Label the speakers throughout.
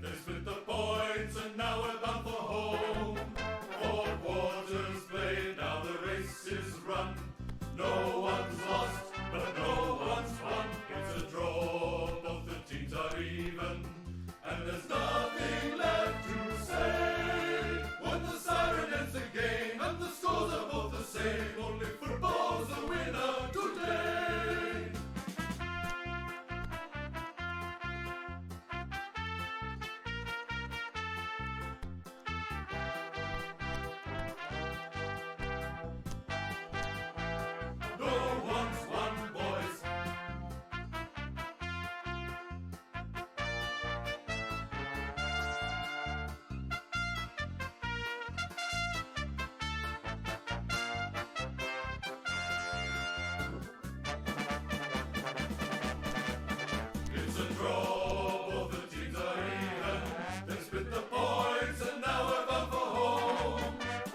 Speaker 1: They split the points and now we're bound for home. 4 quarters played, now the race is run. No one's lost, but no one's won. It's a draw, both the teams are even, and there's nothing left to say. When the siren ends the game and the scores are both the same, only football's the winner today. No one's won, boys. It's a draw, both the teams are even. They split the points and now we're bound for home.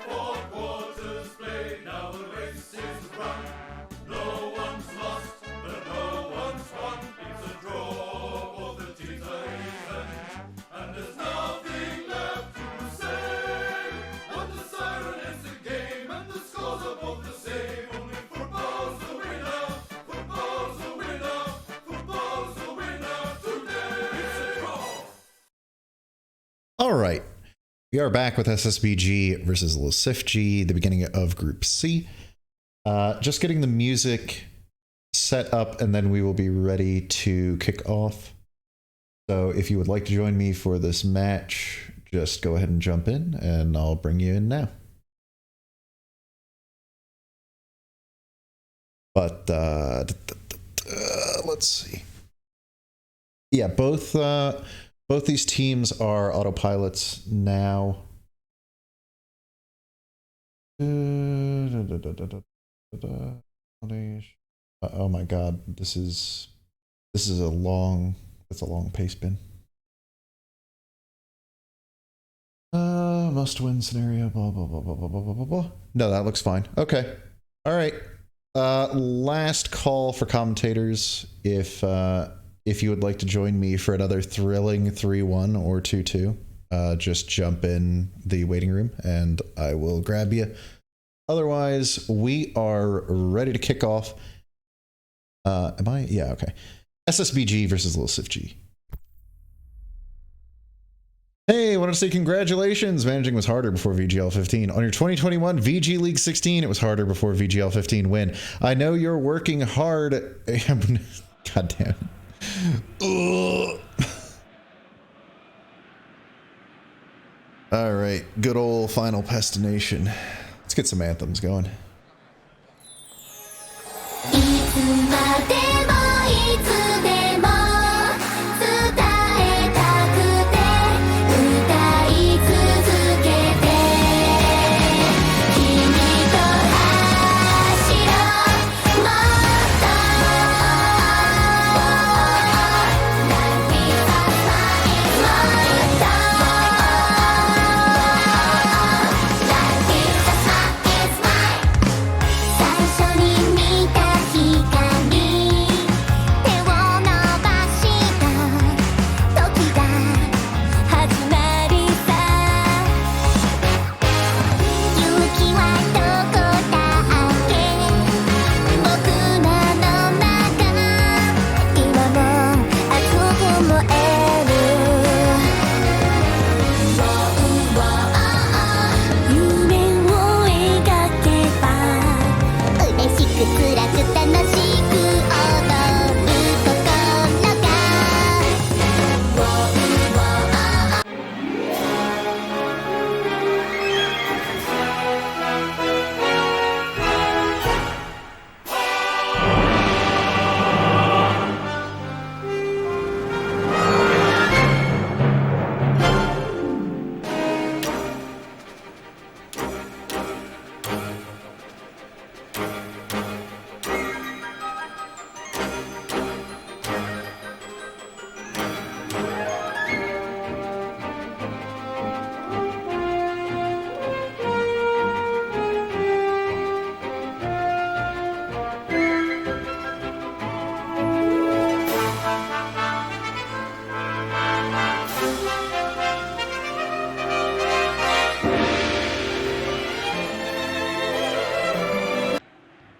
Speaker 1: 4 quarters played, now the race is run. No one's lost, but no one's won. It's a draw, both the teams are even, and there's nothing left to say. When the siren ends the game and the scores are both the same, only football's the winner, football's the winner, football's the winner today. It's a draw.
Speaker 2: All right. We are back with ssbg versus llsifg, the beginning of Group C. Just getting the music set up, and then we will be ready to kick off. So if you would like to join me for this match, just go ahead and jump in, and I'll bring you in now. But let's see. Yeah, both these teams are autopilots now. Oh my god, this is a long pace bin. Must win scenario, blah blah blah blah blah blah blah blah. No, that looks fine. Okay. All right. Last call for commentators. If you would like to join me for another thrilling 3-1 or 2-2, just jump in the waiting room and I will grab you. Otherwise, we are ready to kick off. Am I? Yeah, okay. ssbg versus llsifg. Hey, I wanted to say congratulations. Managing was harder before VGL 15. On your 2021 VG League 16, it was harder before VGL 15 win. I know you're working hard. God damn it. All right, good old Final Pestination. Let's get some anthems going.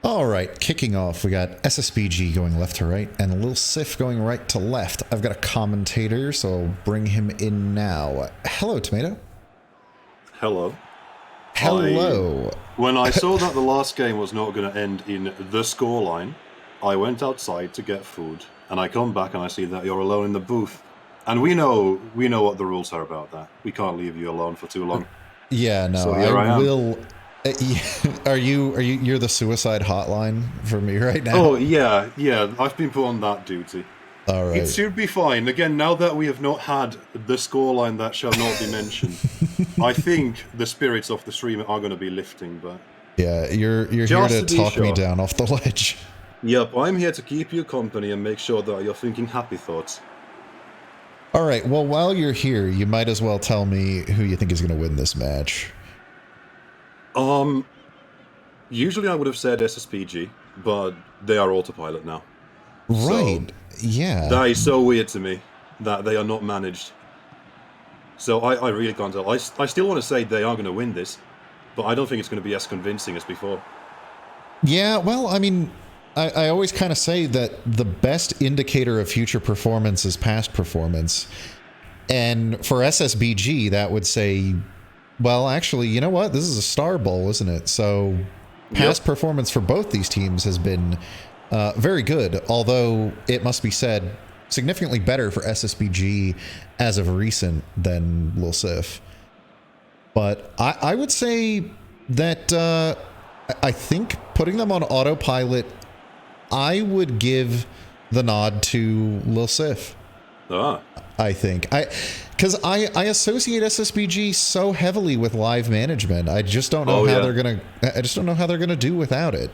Speaker 2: All right, kicking off, we got ssbg going left to right and llsifg going right to left. I've got a commentator, so I'll bring him in now. Hello, Tomato.
Speaker 3: Hello.
Speaker 2: Hello.
Speaker 3: When I saw that the last game was not going to end in the scoreline, I went outside to get food, and I come back and I see that you're alone in the booth. And we know what the rules are about that. We can't leave you alone for too long.
Speaker 2: Yeah, no,
Speaker 3: So here I am.
Speaker 2: will. You're the suicide hotline for me right now?
Speaker 3: Oh, yeah, I've been put on that duty.
Speaker 2: All right.
Speaker 3: It should be fine. Again, now that we have not had the scoreline that shall not be mentioned, I think the spirits of the stream are going to be lifting, but...
Speaker 2: Yeah, you're here to talk me down off the ledge.
Speaker 3: Yep, I'm here to keep you company and make sure that you're thinking happy thoughts.
Speaker 2: All right, well, while you're here, you might as well tell me who you think is going to win this match.
Speaker 3: Usually I would have said ssbg, but they are autopilot now.
Speaker 2: Right,
Speaker 3: so,
Speaker 2: yeah.
Speaker 3: That is so weird to me, that they are not managed. So I really can't tell. I still want to say they are going to win this, but I don't think it's going to be as convincing as before.
Speaker 2: Yeah, well, I mean, I always kind of say that the best indicator of future performance is past performance. And for ssbg, that would say... Well, actually, you know what? This is a Star Bowl, isn't it? So past performance for both these teams has been very good, although it must be said significantly better for ssbg as of recent than llsifg. But I would say that I think putting them on autopilot, I would give the nod to llsifg. I think because I associate ssbg so heavily with live management. I just don't know how they're gonna. I just don't know how they're gonna do without it.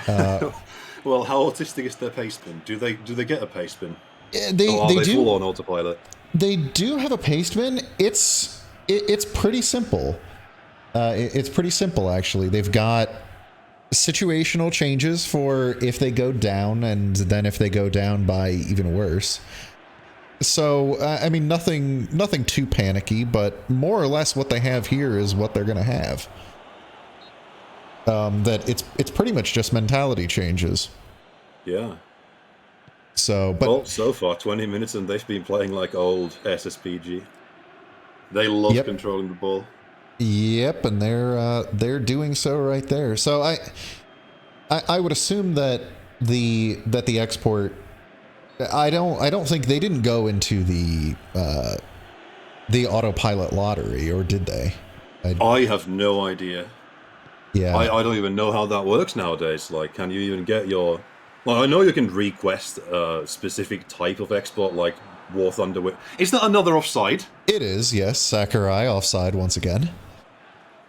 Speaker 3: Well, how autistic is their pace spin? Do they get a pace spin?
Speaker 2: They
Speaker 3: do
Speaker 2: full
Speaker 3: on autopilot.
Speaker 2: They do have a pace spin. It's pretty simple. It's pretty simple actually. They've got situational changes for if they go down, and then if they go down by even worse. So, I mean, nothing too panicky, but more or less what they have here is what they're going to have. That it's pretty much just mentality changes.
Speaker 3: Yeah.
Speaker 2: So, but...
Speaker 3: Well, so far, 20 minutes and they've been playing like old ssbg. They love controlling the ball. Yep,
Speaker 2: and they're doing so right there. So I would assume that the export... I don't think they didn't go into the autopilot lottery, or did they?
Speaker 3: I have no idea.
Speaker 2: Yeah,
Speaker 3: I don't even know how that works nowadays. Like, can you even get your... Like, I know you can request a specific type of export, like War Thunder. Is that another offside?
Speaker 2: It is, yes. Sakurai offside once again.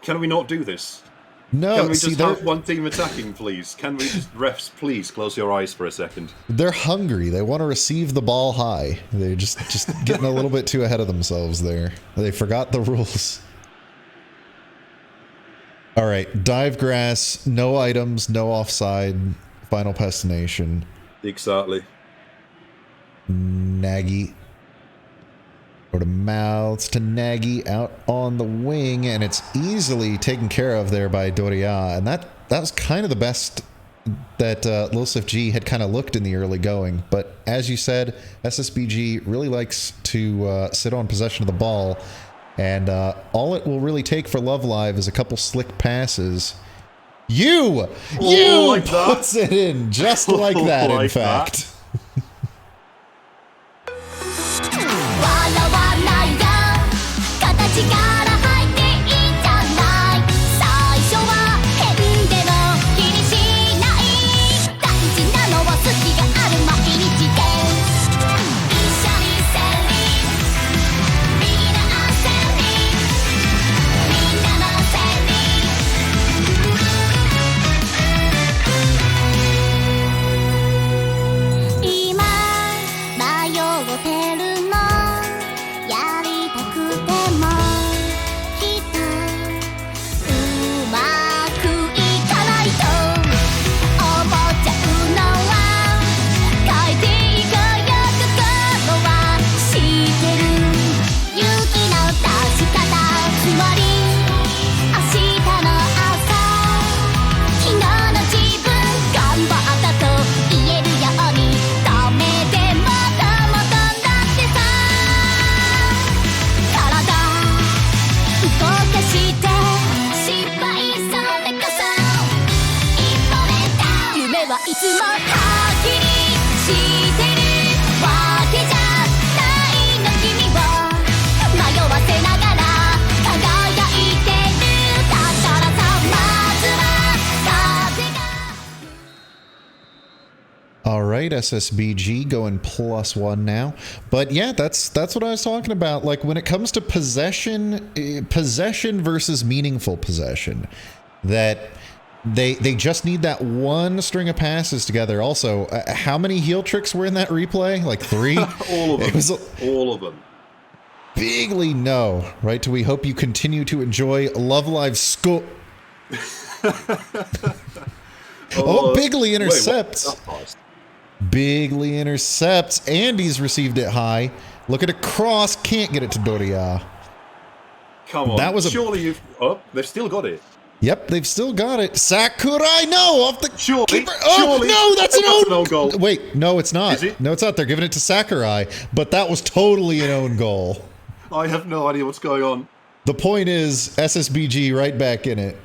Speaker 3: Can we not do this?
Speaker 2: No,
Speaker 3: can we just have one team attacking, please? Can we just, refs, please close your eyes for a second?
Speaker 2: They're hungry. They want to receive the ball high. They're just getting a little bit too ahead of themselves there. They forgot the rules. All right, dive grass, no items, no offside, final destination.
Speaker 3: Exactly.
Speaker 2: Nagy. Go to mouths to Nagy out on the wing, and it's easily taken care of there by Doria, and that was kind of the best that llsifg had kind of looked in the early going. But as you said, ssbg really likes to sit on possession of the ball, and all it will really take for Love Live is a couple slick passes. You like puts it in just like that, in fact.
Speaker 4: はいつもはっきりしてるわけじゃないの君を迷わせながら輝いてるだからさまずは風が
Speaker 2: All right, ssbg going +1 now. But yeah, that's what I was talking about. Like when it comes to possession versus meaningful possession, that they just need that one string of passes together. Also, how many heel tricks were in that replay? Like 3?
Speaker 3: All of them. All of them.
Speaker 2: Bigly no, right? We hope you continue to enjoy Love Live School. Bigly intercepts. Bigly intercepts. Andy's received it high. Look at a cross. Can't get it to Doria.
Speaker 3: Come on.
Speaker 2: That was
Speaker 3: surely you've... Oh, they've still got it.
Speaker 2: Yep, they've still got it. Sakurai, no! Off the keeper. Oh,
Speaker 3: surely.
Speaker 2: No, that's an own
Speaker 3: goal.
Speaker 2: Wait, no, it's not.
Speaker 3: Is it?
Speaker 2: No, it's not. They're giving it to Sakurai, but that was totally an own goal.
Speaker 3: I have no idea what's going on.
Speaker 2: The point is, ssbg right back in it.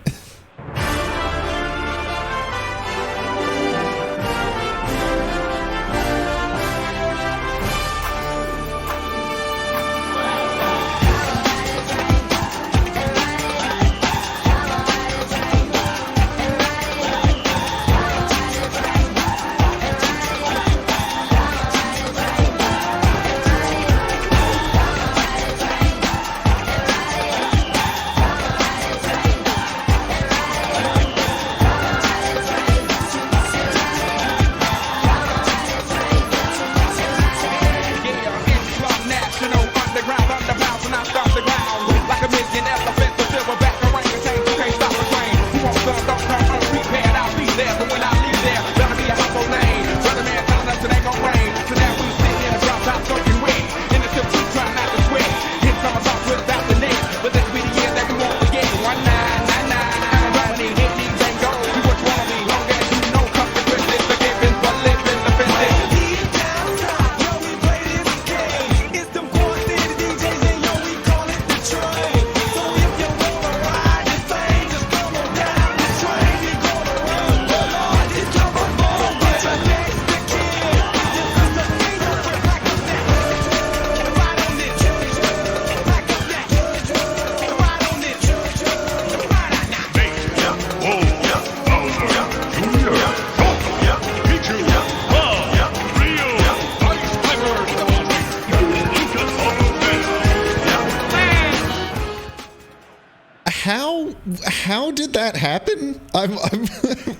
Speaker 2: How did that happen? I'm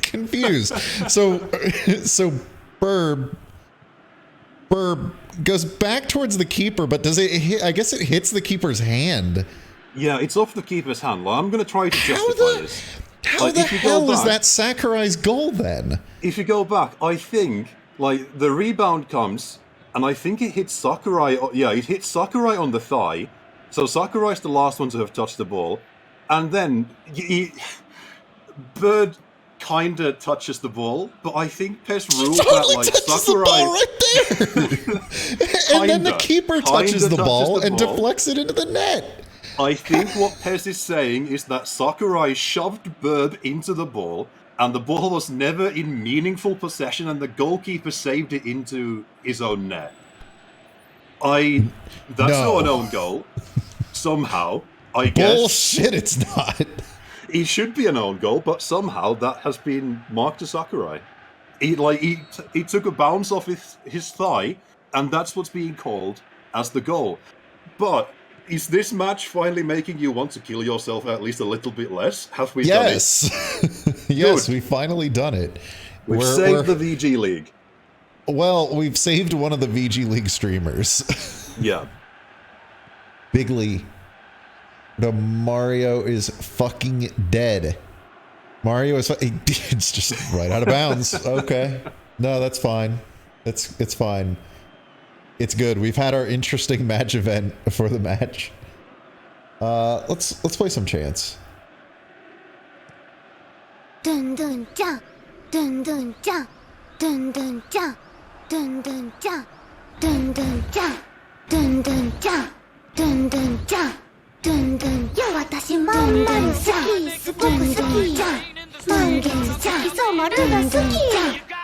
Speaker 2: confused. So Burb goes back towards the keeper, but does it hit? I guess it hits the keeper's hand.
Speaker 3: Yeah, it's off the keeper's hand. Well, I'm going to try to justify this.
Speaker 2: How the hell is that Sakurai's goal then?
Speaker 3: If you go back, I think like the rebound comes, and I think it hits Sakurai. Yeah, it hits Sakurai on the thigh. So Sakurai's the last one to have touched the ball, and then Bird kind of touches the ball, but I think Pes ruled
Speaker 2: totally
Speaker 3: that like
Speaker 2: touches
Speaker 3: Sakurai
Speaker 2: the ball right there, and then the keeper touches the ball and deflects it into the net.
Speaker 3: I think what Pes is saying is that Sakurai shoved Burb into the ball, and the ball was never in meaningful possession, and the goalkeeper saved it into his own net. That's not an own goal. Somehow, I guess.
Speaker 2: Bullshit, it's not.
Speaker 3: It should be an own goal, but somehow that has been marked to Sakurai. He took a bounce off his thigh, and that's what's being called as the goal. But is this match finally making you want to kill yourself at least a little bit less? Have we done it?
Speaker 2: Yes, we've finally done it.
Speaker 3: We've saved the VG League.
Speaker 2: Well, we've saved one of the VG League streamers.
Speaker 3: Yeah.
Speaker 2: Bigly. No, Mario is fucking dead. Mario is it's just right out of bounds. Okay. No, that's fine. It's fine. It's good. We've had our interesting match event before the match. Let's play some chants.
Speaker 4: Dun dun ja, dun dun ja, dun dun ja, dun dun ja, dun dun ja, dun dun ja, dun dun ja, dun dun ja. 私まんまる好き、すごく好き。満月じゃ、そうまるが好き。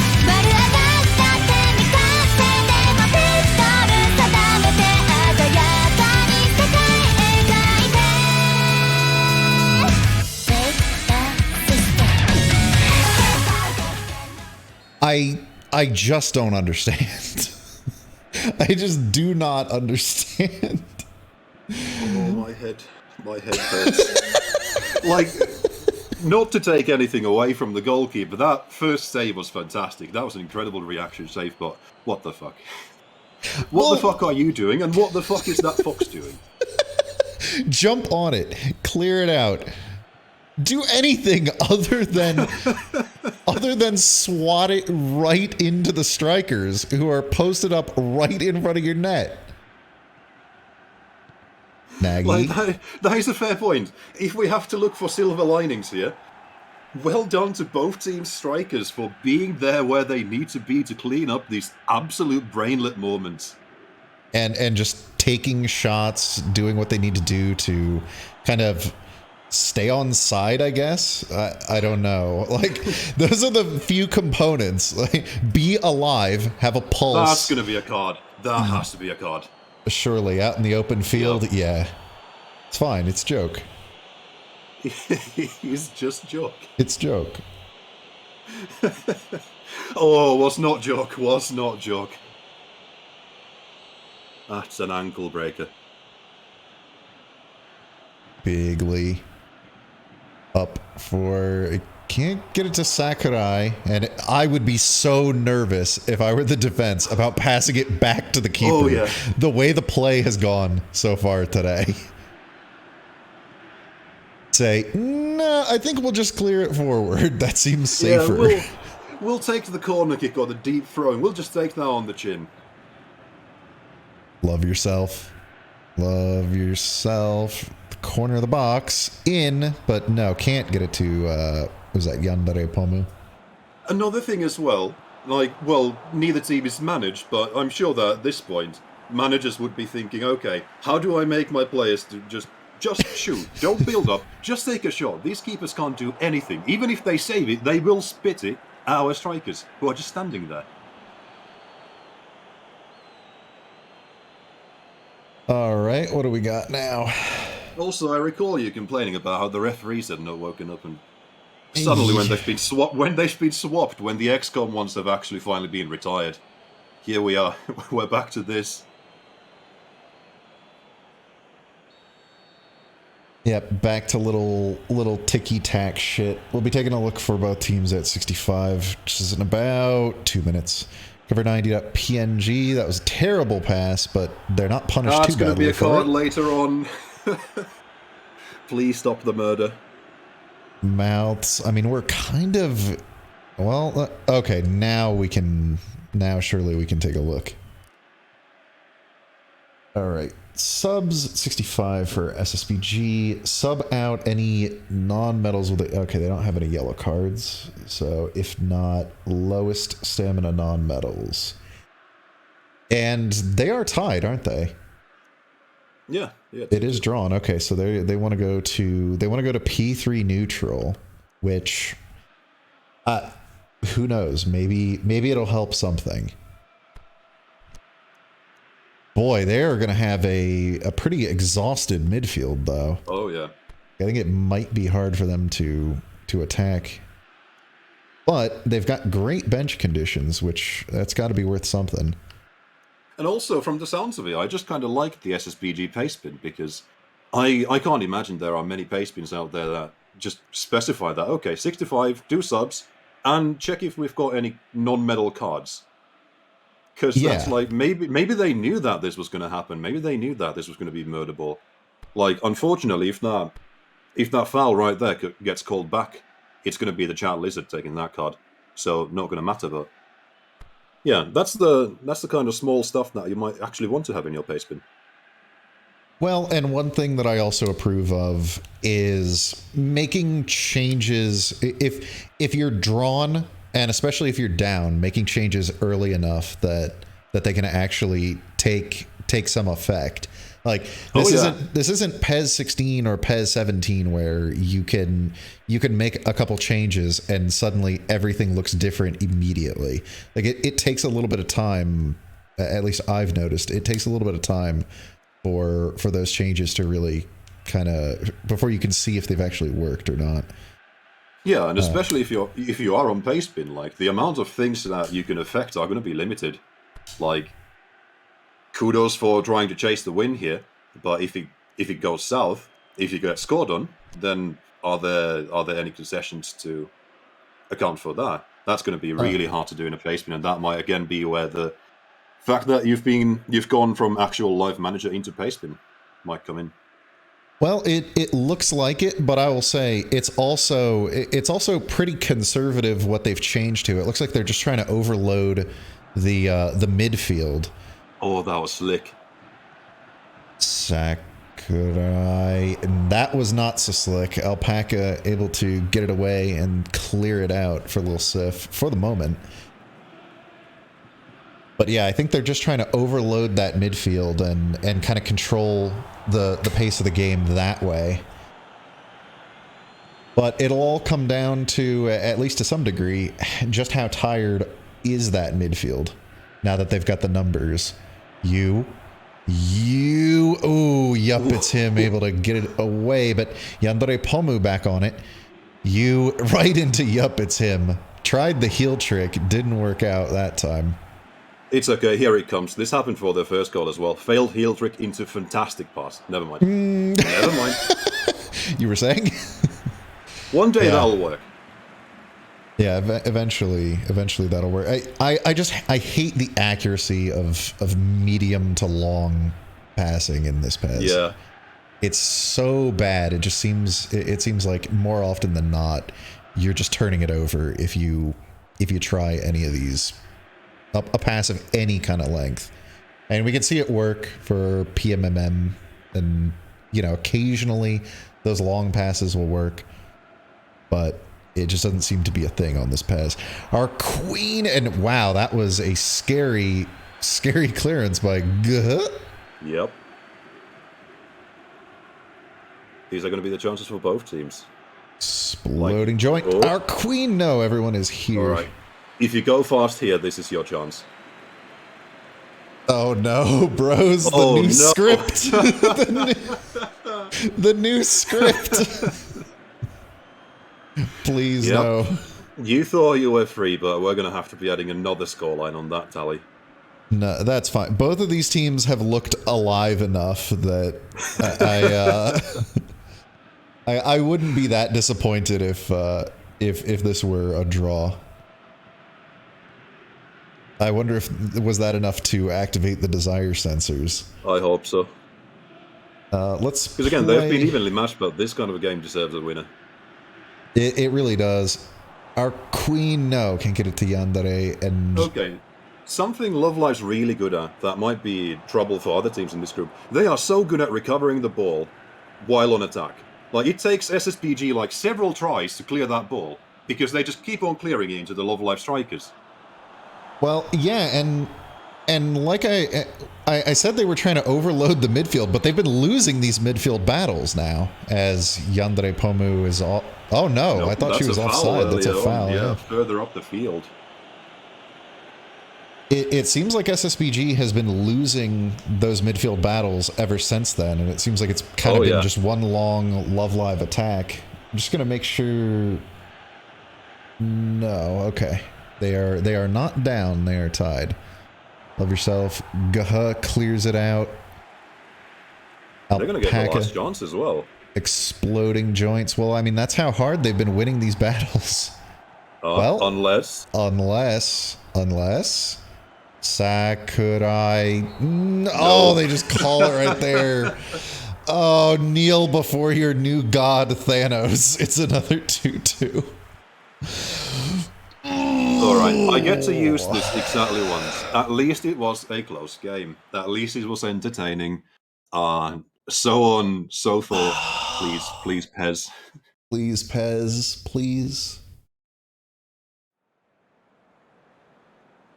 Speaker 2: I just don't understand. I just do not understand.
Speaker 3: Oh, my head hurts. Like, not to take anything away from the goalkeeper, that first save was fantastic. That was an incredible reaction save, but what the fuck? What the fuck are you doing, and what the fuck is that fox doing?
Speaker 2: Jump on it. Clear it out. Do anything other than swat it right into the strikers who are posted up right in front of your net. Nagy.
Speaker 3: Like, that is a fair point. If we have to look for silver linings here, well done to both team strikers for being there where they need to be to clean up these absolute brainlet moments.
Speaker 2: And just taking shots, doing what they need to do to kind of stay on side, I guess. I don't know. Like, those are the few components. Like, be alive, have a pulse.
Speaker 3: That's going to be a card. That has to be a card.
Speaker 2: Surely, out in the open field, yeah. It's fine, it's joke.
Speaker 3: He's just joke.
Speaker 2: It's joke.
Speaker 3: Oh, was not joke. That's an ankle breaker.
Speaker 2: Bigly up for... Can't get it to Sakurai, and I would be so nervous if I were the defense about passing it back to the keeper.
Speaker 3: Oh, yeah.
Speaker 2: The way the play has gone so far today. Say, no, I think we'll just clear it forward. That seems safer.
Speaker 3: Yeah, we'll take the corner kick or the deep throw, and we'll just take that on the chin.
Speaker 2: Love yourself. Love yourself. The corner of the box. In, but no, can't get it to... was that Yandere Pomu?
Speaker 3: Another thing as well, like, well, neither team is managed, but I'm sure that at this point, managers would be thinking, okay, how do I make my players to just shoot, don't build up, just take a shot. These keepers can't do anything. Even if they save it, they will spit it at our strikers, who are just standing there.
Speaker 2: All right, what do we got now?
Speaker 3: Also, I recall you complaining about how the referees had not woken up, and suddenly when they've been swapped, when the XCOM ones have actually finally been retired, here we are. We're back to this.
Speaker 2: Yep, back to little ticky-tack shit. We'll be taking a look for both teams at 65, which is in about 2 minutes. Cover 90.png, that was a terrible pass, but they're not punished too badly. That's going to be a card
Speaker 3: later on. Please stop the murder.
Speaker 2: Mouths. I mean, we're kind of... Well, okay, now surely we can take a look. All right. Subs 65 for ssbg. Sub out any non-metals with it. Okay, they don't have any yellow cards. So if not, lowest stamina non-metals. And they are tied, aren't they?
Speaker 3: Yeah.
Speaker 2: It is drawn. Okay, so they want to go to P3 neutral, which who knows? Maybe it'll help something. Boy, they're going to have a pretty exhausted midfield, though.
Speaker 3: Oh, yeah.
Speaker 2: I think it might be hard for them to attack. But they've got great bench conditions, which that's got to be worth something.
Speaker 3: And also, from the sounds of it, I just kind of like the ssbg pace bin, because I can't imagine there are many pace bins out there that just specify that, okay, 65, do subs, and check if we've got any non-metal cards. Because that's like, maybe they knew that this was going to happen. Maybe they knew that this was going to be murder ball. Like, unfortunately, if that foul right there gets called back, it's going to be the Chat Lizard taking that card. So, not going to matter, but... Yeah, that's the kind of small stuff that you might actually want to have in your pace bin.
Speaker 2: Well, and one thing that I also approve of is making changes. If you're drawn... And especially if you're down, making changes early enough that they can actually take some effect. Like this isn't PES 16 or PES 17 where you can make a couple changes and suddenly everything looks different immediately. Like it takes a little bit of time. At least I've noticed it takes a little bit of time for those changes to really kind of before you can see if they've actually worked or not.
Speaker 3: Yeah, and especially if you are on pace spin, like the amount of things that you can affect are going to be limited. Like, kudos for trying to chase the win here, but if it goes south, if you get scored on, then are there any concessions to account for that? That's going to be really hard to do in a pace spin, and that might again be where the fact that you've gone from actual live manager into pace spin might come in.
Speaker 2: Well, it looks like it, but I will say it's also pretty conservative what they've changed to. It looks like they're just trying to overload the midfield.
Speaker 3: Oh, that was slick.
Speaker 2: Sakurai, that was not so slick. Alpaca able to get it away and clear it out for llsif for the moment. But yeah, I think they're just trying to overload that midfield and kind of control the pace of the game that way. But it'll all come down to, at least to some degree, just how tired is that midfield now that they've got the numbers. Oh, yup, it's him able to get it away, but Yandere Pomu back on it. Right into yup, it's him. Tried the heel trick, didn't work out that time.
Speaker 3: It's okay, here it comes. This happened for their first goal as well. Failed heel trick into fantastic pass. Never mind. Never mind.
Speaker 2: You were saying?
Speaker 3: One day that'll work.
Speaker 2: Yeah, eventually that'll work. I hate the accuracy of medium to long passing in this pass.
Speaker 3: Yeah.
Speaker 2: It's so bad. It seems like more often than not, you're just turning it over if you try any of these. A pass of any kind of length. And we can see it work for PMMM, and occasionally those long passes will work, but it just doesn't seem to be a thing on this pass. Our queen, and wow, that was a scary clearance by
Speaker 3: Yep. These are going to be the chances for both teams.
Speaker 2: Exploding joint. Our queen, no, everyone is here.
Speaker 3: All right. If you go fast here, this is your chance.
Speaker 2: Oh no, bros! The new script. the new script. Please no.
Speaker 3: You thought you were free, but we're going to have to be adding another scoreline on that tally.
Speaker 2: No, that's fine. Both of these teams have looked alive enough that I wouldn't be that disappointed if this were a draw. I wonder if was that enough to activate the desire sensors.
Speaker 3: I hope so.
Speaker 2: Because
Speaker 3: again, they've been evenly matched, but this kind of a game deserves a winner.
Speaker 2: It really does. Our queen, no, can get it to Yandere, and
Speaker 3: okay. Something Love Live's really good at that might be trouble for other teams in this group. They are so good at recovering the ball while on attack. Like, it takes ssbg like several tries to clear that ball because they just keep on clearing it into the Love Live strikers.
Speaker 2: Well, yeah, and like I said, they were trying to overload the midfield, but they've been losing these midfield battles now as Yandere Pomu is all. Oh no, I thought she was offside. That's a foul.
Speaker 3: Yeah, further up the field.
Speaker 2: It seems like ssbg has been losing those midfield battles ever since then, and it seems like it's kind of been just one long Love Live attack. I'm just gonna make sure. No, okay. They are not down. They are tied. Love yourself. Gaha clears it out.
Speaker 3: They're going to get the last chance as well.
Speaker 2: Exploding joints. Well, I mean, that's how hard they've been winning these battles. Well,
Speaker 3: unless
Speaker 2: Sakurai. Oh, they just call it right there. Oh, kneel before your new god Thanos. It's another 2-2.
Speaker 3: Alright, I get to use this exactly once. At least it was a close game. At least it was entertaining. So on, so forth. Please, Pez.
Speaker 2: Please, Pez. Please.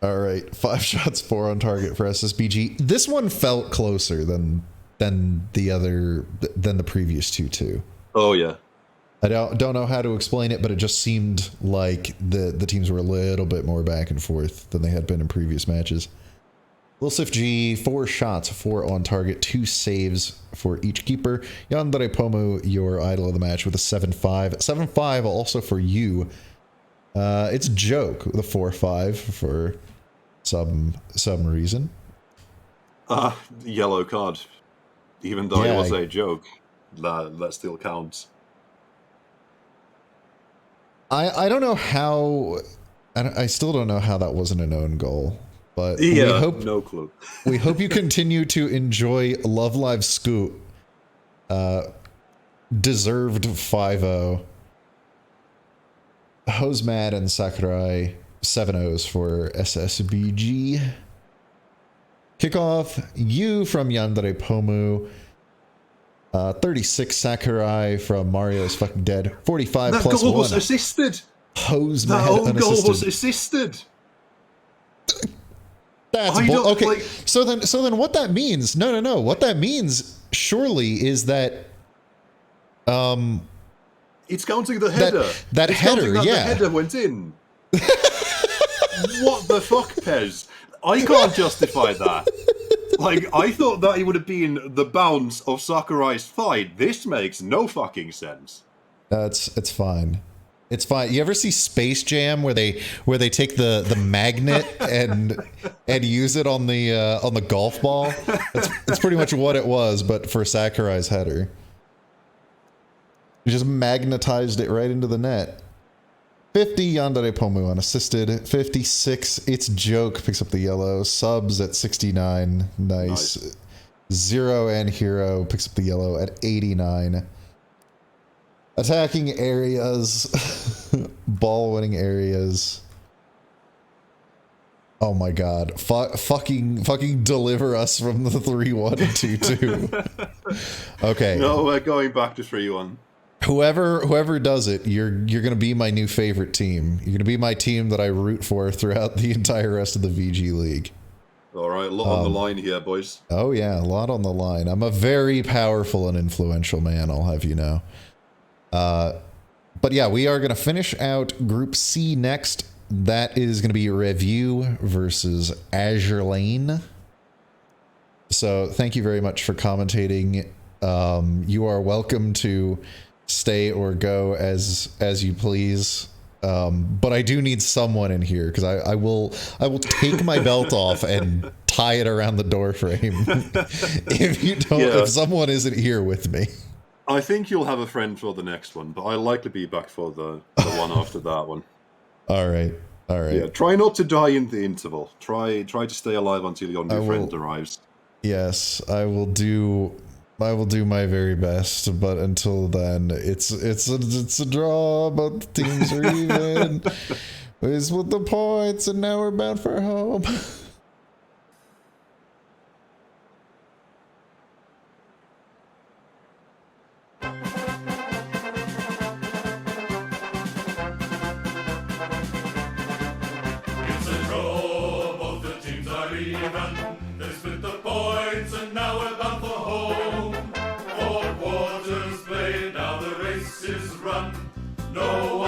Speaker 2: Alright, 5 shots, 4 on target for ssbg. This one felt closer than the previous 2-2.
Speaker 3: Oh, yeah.
Speaker 2: I don't know how to explain it, but it just seemed like the teams were a little bit more back and forth than they had been in previous matches. llsifg, 4 shots, 4 on target, 2 saves for each keeper. Yandere Pomu, your idol of the match, with a 7-5. 7-5 also for you. It's Joke with a 4-5 for some reason.
Speaker 3: Yellow card. Even though
Speaker 2: Yeah,
Speaker 3: it was a joke, that still counts.
Speaker 2: I don't know how... I still don't know how that wasn't an own goal. But
Speaker 3: Yeah,
Speaker 2: we hope,
Speaker 3: no clue.
Speaker 2: we hope you continue to enjoy Love Live Scoot. Deserved 5-0. Hosmad and Sakurai 7-0s for ssbg. Kickoff, you from Yandere Pomu. 36 Sakurai from Mario's Fucking Dead. 45
Speaker 3: That
Speaker 2: plus
Speaker 3: goal
Speaker 2: 1.
Speaker 3: was assisted.
Speaker 2: Hosmad
Speaker 3: That own goal
Speaker 2: unassisted.
Speaker 3: was assisted.
Speaker 2: That's
Speaker 3: I don't,
Speaker 2: okay.
Speaker 3: like-
Speaker 2: So then what that means? No. What that means surely is that
Speaker 3: It's counting the header.
Speaker 2: that
Speaker 3: it's
Speaker 2: header,
Speaker 3: counting that
Speaker 2: yeah.
Speaker 3: the header went in. What the fuck, Pez? I can't justify that. Like, I thought that it would have been the bounce of Sakurai's fight. This makes no fucking sense.
Speaker 2: It's fine. It's fine. You ever see Space Jam where they take the magnet and use it on the golf ball? That's pretty much what it was, but for Sakurai's header. You just magnetized it right into the net. 50 Yandere Pomu unassisted. 56 It's Joke picks up the yellow. Subs at 69. Nice. Zero and Hero picks up the yellow at 89. Attacking areas. Ball winning areas. Oh my god. Fucking deliver us from the 3-1-2-2. Okay.
Speaker 3: No, we're going back to 3-1.
Speaker 2: Whoever does it, you're gonna be my new favorite team. You're gonna be my team that I root for throughout the entire rest of the VG League.
Speaker 3: All right, a lot on the line here, boys.
Speaker 2: Oh yeah, a lot on the line. I'm a very powerful and influential man, I'll have you know. But yeah, we are gonna finish out Group C next. That is gonna be Review versus Azure Lane. So thank you very much for commentating. You are welcome to stay or go as you please, but I do need someone in here because I will take my belt off and tie it around the door frame if someone isn't here with me.
Speaker 3: I think you'll have a friend for the next one, but I'll likely be back for the one after that one.
Speaker 2: All right.
Speaker 3: Yeah, try not to die in the interval. Try to stay alive until your new friend arrives.
Speaker 2: Yes, I will do my very best, but until then, it's a draw. Both teams are even. It's with the points, and now we're bound for home.
Speaker 1: It's a draw, both the teams are even. They split the points and now we're bound for home. 4 quarters played, now the race is run. No